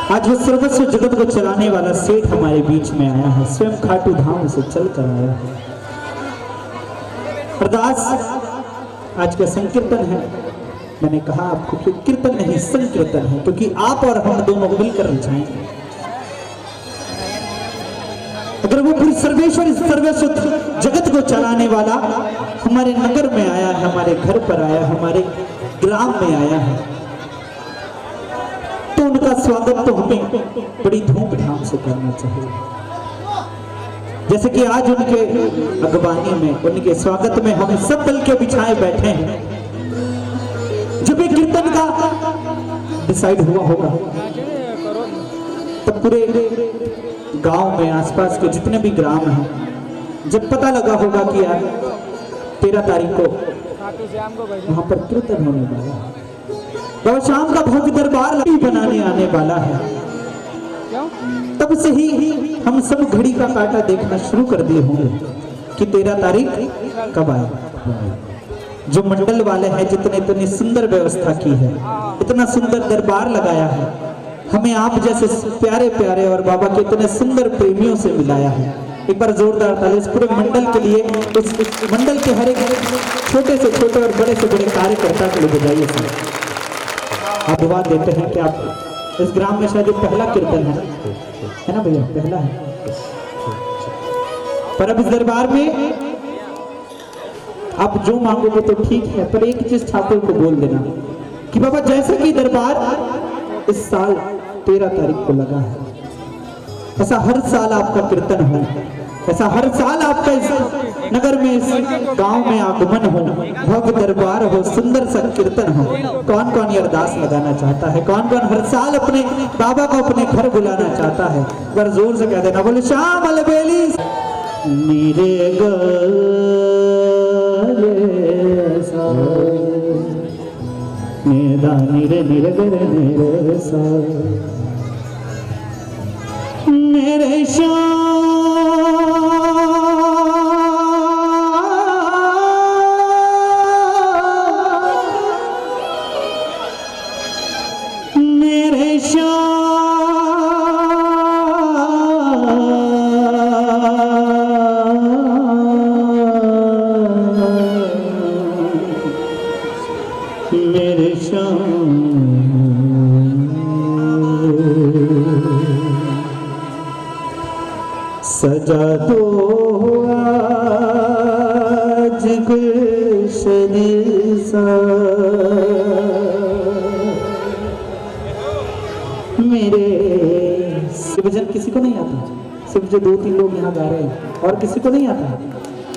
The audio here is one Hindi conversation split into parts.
आज वो सर्वस्व जगत को चलाने वाला सेठ हमारे बीच में आया है, स्वयं खाटू धाम से चल कर आया है। अरदास आज का संकीर्तन है। मैंने कहा आपको कि कीर्तन नहीं संकीर्तन है, क्योंकि आप और हम दोनों मिलकर जाएंगे। अगर वो पूरी सर्वेश्वर सर्वस्व जगत को चलाने वाला हमारे नगर में आया है, हमारे घर पर आया, हमारे ग्राम में आया है, तो उनका स्वागत तो हमें बड़ी धूमधाम से करना चाहिए। जैसे कि आज उनके अगवानी में, उनके स्वागत में हम सब दल के बिछाए बैठे हैं। जब ये कीर्तन का डिसाइड हुआ होगा तब पूरे गांव में आसपास के जितने भी ग्राम हैं, जब पता लगा होगा कि यार 13 तारीख को वहां पर कीर्तन होने वाला है, बाबा शाम का भव्य दरबार बनाने आने वाला है, तब से ही हम सब घड़ी का काटा देखना शुरू कर दिए होंगे कि 13 तारीख कब आए। जो मंडल वाले हैं जितने इतनी सुंदर व्यवस्था की है, इतना सुंदर दरबार लगाया है, हमें आप जैसे प्यारे प्यारे और बाबा के इतने सुंदर प्रेमियों से मिलाया है। एक बार जोरदार ताली इस पूरे मंडल के लिए, उस मंडल के हर एक छोटे से छोटे और बड़े से बड़े कार्यकर्ता के लिए बजाइए सर। आप दुआ देते हैं कि आप इस ग्राम में शायद पहला कीर्तन है ना भैया, पहला है। पर अब इस दरबार में आप जो मांगोगे तो ठीक है, पर एक चीज ठाकुर को बोल देना कि बाबा जैसे कि दरबार इस साल 13 तारीख को लगा है, ऐसा हर साल आपका कीर्तन हो, ऐसा हर साल आपका इस नगर में, इस गांव में आगमन हो, भव्य दरबार हो, सुंदर सा कीर्तन हो। कौन कौन ये अरदास लगाना चाहता है? कौन कौन हर साल अपने बाबा को अपने घर बुलाना चाहता है? एक बार जोर से कह देना, बोले श्याम अलबेली मेरे मेरे श्याम मेरे श्याम मेरे श्याम सजा दो आज गुलशन सा मेरे। भजन किसी को नहीं आता? सिर्फ जो 2-3 लोग यहाँ गा रहे हैं, और किसी को नहीं आता?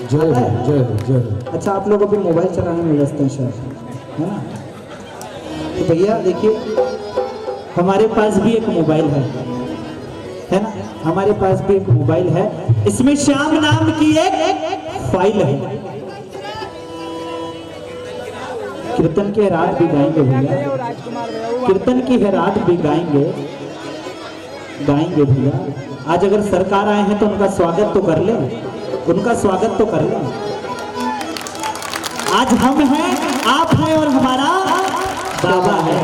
जय जय जय। अच्छा, आप लोग अभी मोबाइल चलाने में व्यस्त हैं शायद, है ना? तो भैया देखिए, हमारे पास भी एक मोबाइल है ना? हमारे पास भी एक मोबाइल है, इसमें श्याम नाम की एक फाइल है। कीर्तन की रात भी गाएंगे भैया, कीर्तन की रात भी गाएंगे भैया। आज अगर सरकार आए हैं तो उनका स्वागत तो कर ले, उनका स्वागत तो कर ले। आज हम हैं, आप हैं और हमारा बाबा है।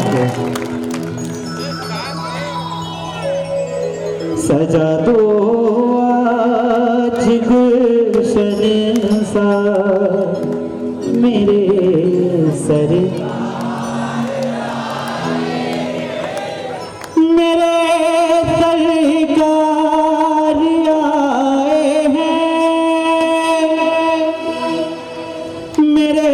सजा दो आज गुलशन सा मेरे सर, मेरे सरकार आए हैं, मेरे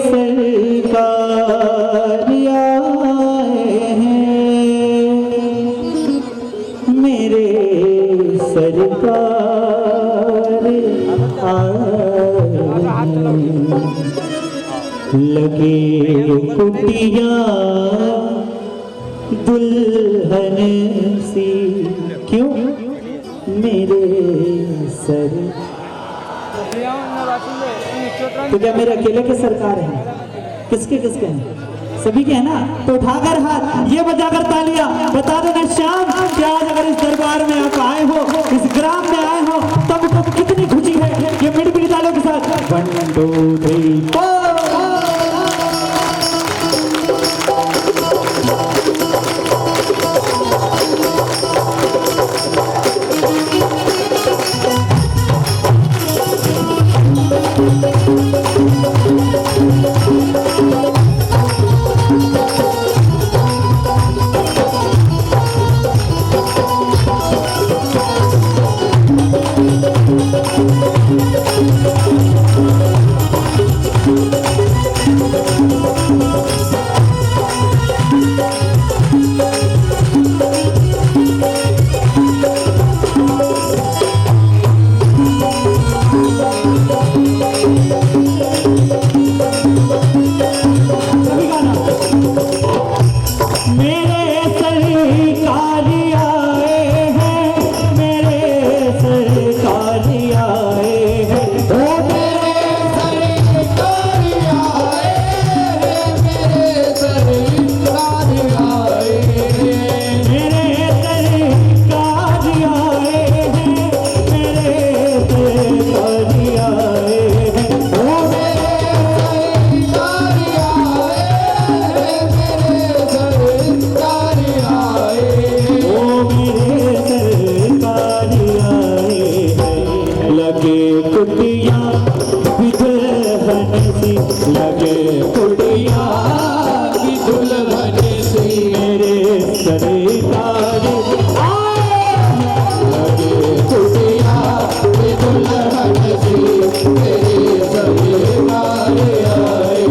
सरकार आए हैं, मेरे सरकार लगे कुटिया दुल्हन सी, क्यों मेरे सर। तो क्या मेरे अकेले की सरकार है? किसके किसके हैं? सभी के है ना? तो उठाकर हाथ, ये बजाकर तालियां, बता देना श्याम कि आज अगर इस दरबार में आप आए हो, इस ग्राम में आए हो, तब कितनी खुशी है। ये मिड़ी तालियों के साथ 1 2 3 4। सरकार लगे कुटिया दुल्हन सी मेरे सरकार आए।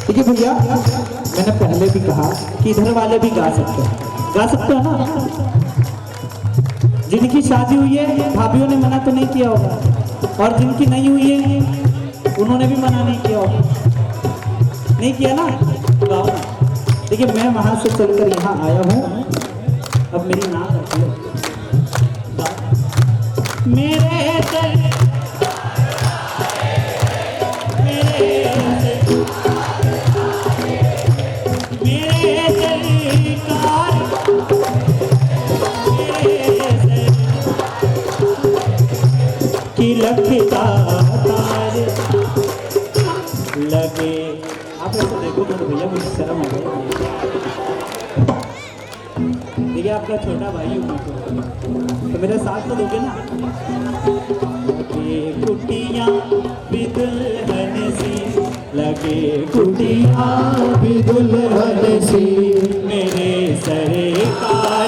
देखिए भैया, मैंने पहले भी कहा कि इधर वाले भी गा सकते हैं ना। जिनकी शादी हुई है भाभीियों ने मना तो नहीं किया होगा, और जिनकी नहीं हुई है उन्होंने भी मना नहीं किया होगा, नहीं किया ना। गाओ। देखिए मैं वहां से चलकर यहाँ आया हूँ, अब मेरी नाम रखिए। मेरे लगता तार लगे। आप ऐसे देखो तो भैया मुझे शर्म आ गई। देखिए आपका छोटा भाई हूँ तो मेरे साथ तो दोगे ना। लगे कुटियाँ भी दुल्हन सी, लगे कुटियाँ भी दुल्हन सी मेरे सरकार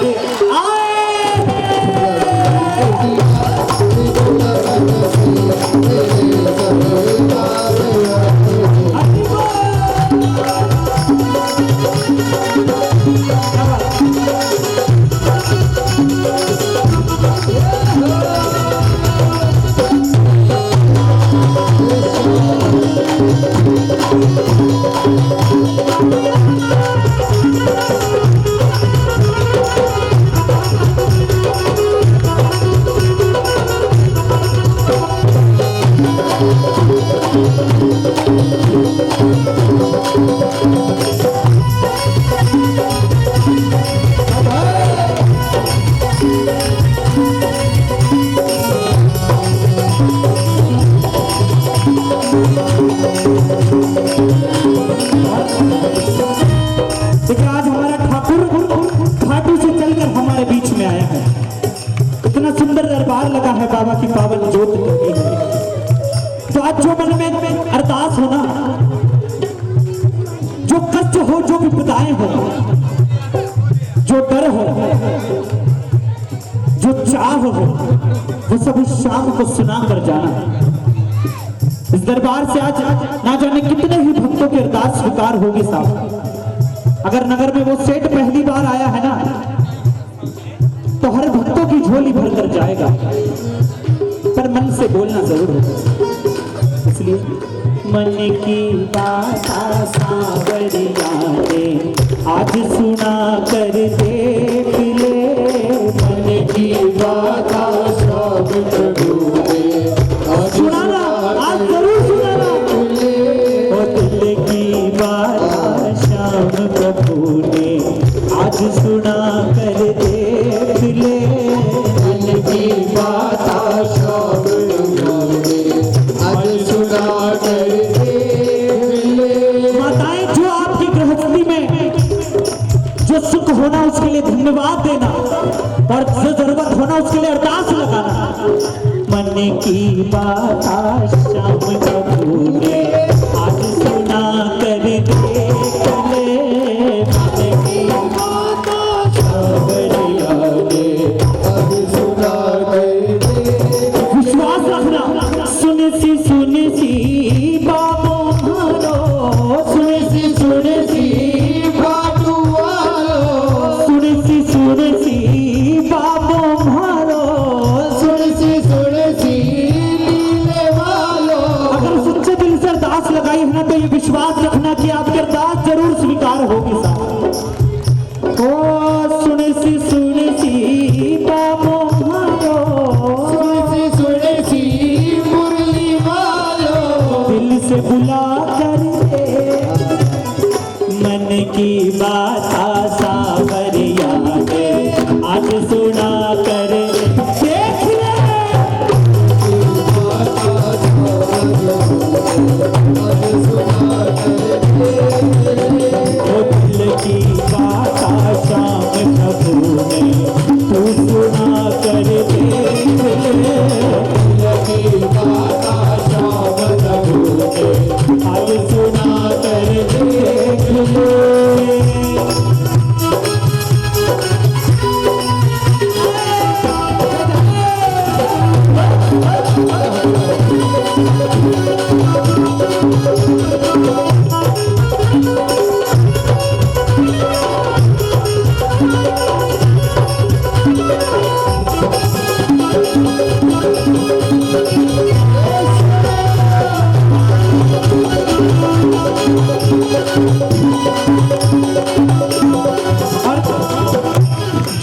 लगा है बाबा की पावन ज्योत लगी है। तो आज जो मन में अरदास हो ना, जो कष्ट हो, जो विपदाएं हो, जो डर हो, जो चाह हो, वो सब इस शाम को सुना कर जाना। इस दरबार से आज ना जाने कितने ही भक्तों के होगी साहब। अगर नगर में वो सेठ पहली बार आया है ना तो हर भक्तों की झोली भर कर जाएगा, पर मन से बोलना जरूर होगा। इसलिए मन की बात सावरिया ने आज सुना कर देख ले, मन की बात सब प्रभु ने आज सुनाना, आज जरूर सुनाना। ओ दिल की बात श्याम प्रभु ने आज सुना कर देख ले, मन की बात श्याम प्रभु ने आज सुना कर देख ले। माताएं, जो आपकी गृहस्थी में जो सुख होना उसके लिए धन्यवाद देना, और जो जरूरत होना उसके लिए अरदास लगाना। मन की बात श्याम प्रभु ने आज सुना कर देख ले, मन की बात सावरिया ने आज सुना कर देख। विश्वास रखना, सुन सी बाबो मारो, सुन सी बाबू वालो, सुन सी बाबो मारो, सुन सी लीले वालो। अगर सच्चे दिल से अरदास लगाई है ना तो ये विश्वास रखना कि आपकी अरदास जरूर स्वीकार होगी साहब। ओ सुन सी बाबो मारो, सुन सी मुरली वालो, दिल से बुला कर दे मन की बात सावरिया ने आज सुना कर देख ले। ओ दिल की बात श्याम प्रभु ने तू सुना कर देख ले, दिल की बात श्याम प्रभु ने आज सुना कर देख ले।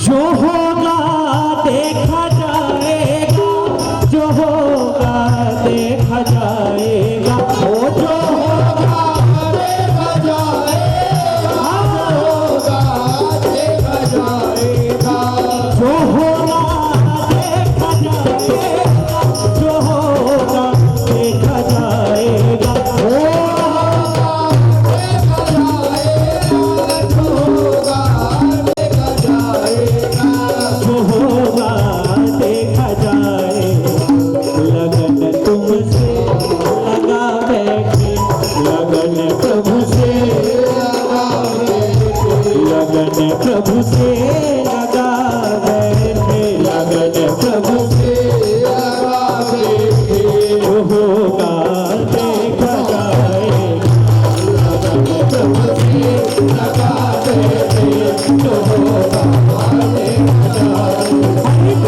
जो होगा देखा जाएगा, जो होगा देखा जाएगा, वो जो होगा देखा जाएगा, देखा जाएगा, जो होगा देखा जाएगा, जो होगा देखा जाएगा, वो प्रभु से लगा बैठे, लगन प्रभु से लगा बैठे, जो होगा देखा जाएगा, लगन प्रभु से लगा बैठे, जो होगा देखा जाएगा।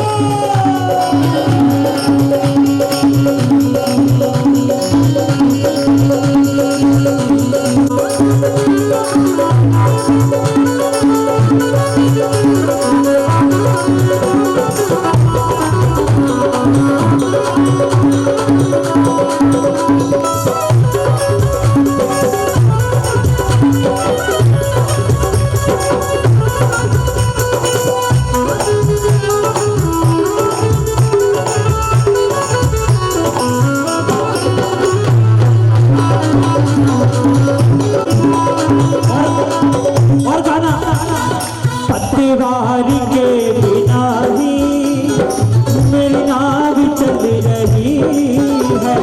पतवारी के बिना ही मेरी नाव चल रही है,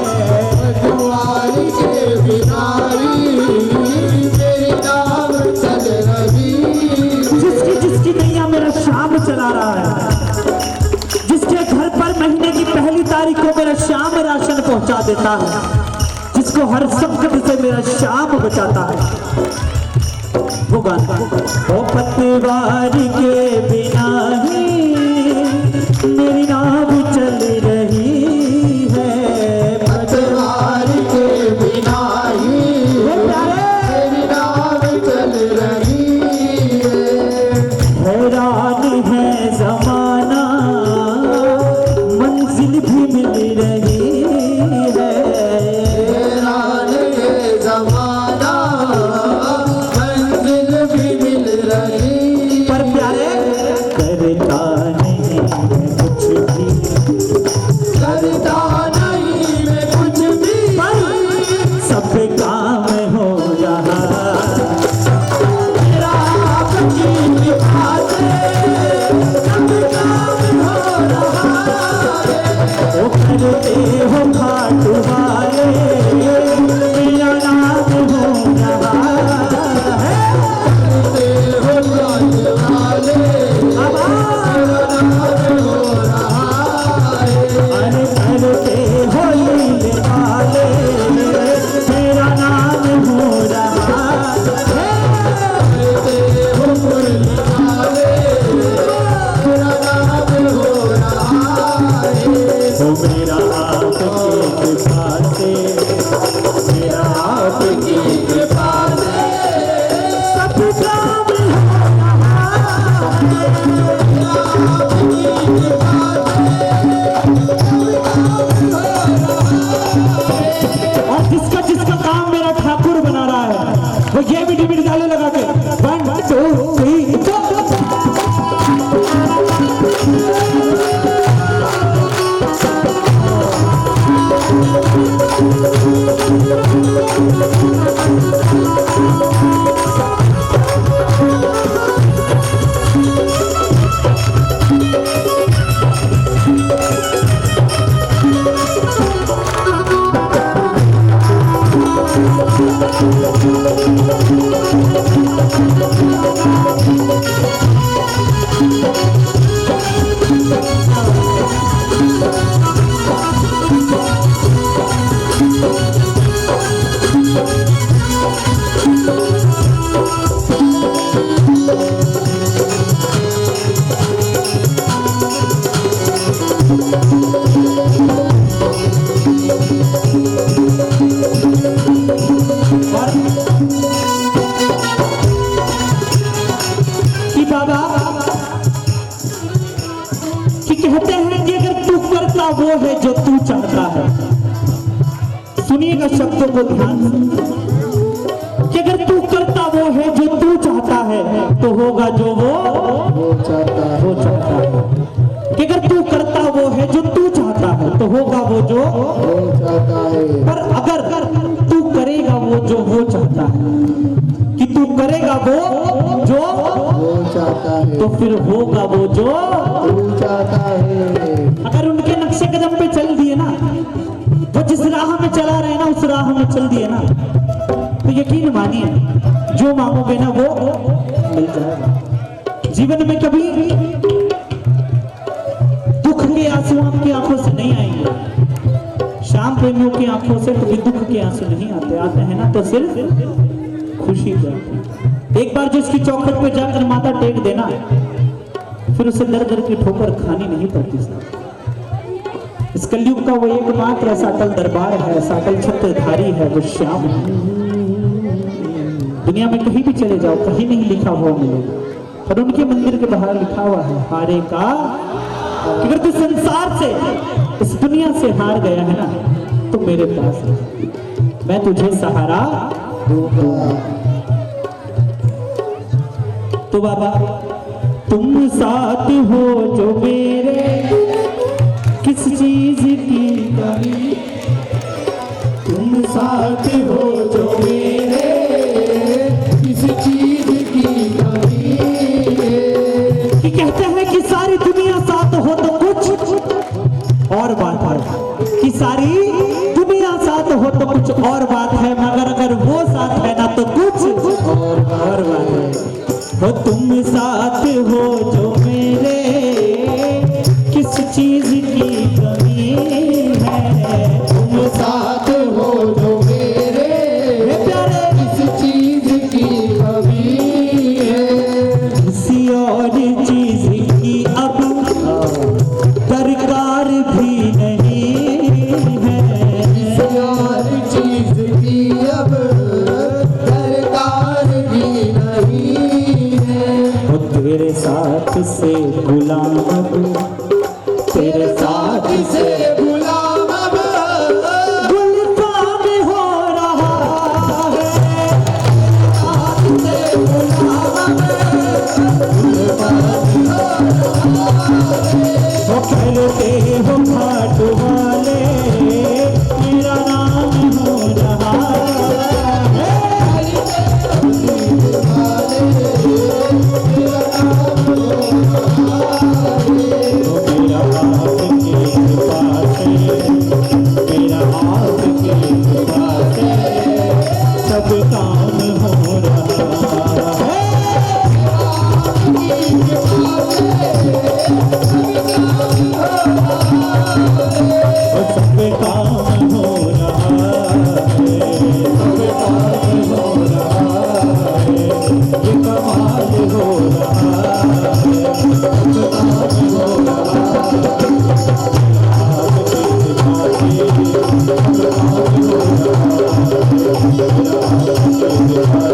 पतवारी के बिना ही मेरी नाव चल रही। जिसकी नैया मेरा श्याम चला रहा है, जिसके घर पर महीने की पहली तारीख को मेरा श्याम राशन पहुंचा देता है, जिसको हर संकट से मेरा श्याम बचाता है, वो गाना। ओ पतवार के बिना ही मेरी नाव चल रही है, पतवार के बिना ही मेरी नाव चल रही है। हैरान है जमाना मंजिल भी मिल रही है, हैरान है जमाना मंजिल भी मिल रही। पर प्यारे करता नहीं मैं कुछ भी, करता नहीं मैं कुछ भी, सब काम हो रहा मेरा आपकी कृपा से सब काम हो रहा है। वो करते हो घाट वाले मेरा नाम हो रहा है। हो जाने वाले मेरा नाम हो रहा है। अरे करते हो लीले वाले मेरा नाम हो रहा है। हो मुरली वाले मेरा नाम हो रहा है। तो मेरा आपकी कृपा से, मेरा आपकी कृपा से सब काम हो रहा और जिसका जिसका काम मेरा ठाकुर बना रहा है वो ये भी डिबिट डाले लगा के 1 2 3 कि बाबा कि कहते हैं कि अगर तू करता वो है जो तू चाहता है, सुनिएगा शब्दों को ध्यान से, कि अगर तू करता वो है जो तू चाहता है तो होगा जो वो चाहता है। चाहता है। कि अगर तू करता वो है जो तू चाहता है तो होगा वो जो चाहता है। पर अगर तू करेगा वो जो वो चाहता है, कि तू करेगा वो जो चाहता है तो फिर होगा वो जो चाहता है। अगर उनके नक्शे कदम पे चल दिए ना, वो जिस राह में चला रहे ना उस राह में चल दिए ना, तो यकीन मानिए जो मांगोगे ना वो मिल जाएगा। जीवन में कभी दुख के आंसू आपकी आंखों से नहीं आएंगे। शाम प्रेमियों की आंखों से कभी दुख के आंसू नहीं आते, आते हैं ना तो सिर्फ खुशी के आते। एक बार जो इसकी चौखट पे जाकर माथा टेक देना, फिर उसे दर दर की ठोकर खानी नहीं पड़ती। इस कलयुग का वो एकमात्र ऐसा अटल दरबार है, ऐसा अटल छत्रधारी है, वो श्याम है। दुनिया में कहीं भी चले जाओ, कहीं नहीं लिखा हुआ मिलेगा, और उनके मंदिर के बाहर लिखा हुआ है हारे का। अगर तू संसार से, इस दुनिया से हार गया है ना, तो मेरे पास है, मैं तुझे सहारा दूंगा। तो बाबा तुम साथ हो जो मेरे, किस चीज की कमी, तुम साथ हो जो मेरे, किस चीज की कमी है। कि कहते हैं कि सारी दुनिया साथ हो तो कुछ और बात है, कि सारी दुनिया साथ हो तो कुछ और बात है, मगर अगर वो साथ है ना तो कुछ और बात है। हो तुम साथ हो जो मेरे, किस चीज की कमी है, तुम साथ हो जो मेरे, से गुलाम अब तेरे साथ से गुलाम अब गुलफाम हो रहा है। साथ से गुलाम वो कहते हो घाट वाले मेरा नाम हो रहा है। मेरा आपके पास मेरा आपके पास सब काम हो रहा है। सब काम हो रहा है, सब काम हो रहा है, ये कमाल हो रहा है, सब काम हो रहा है। आपके पास सब काम हो रहा है, आपके पास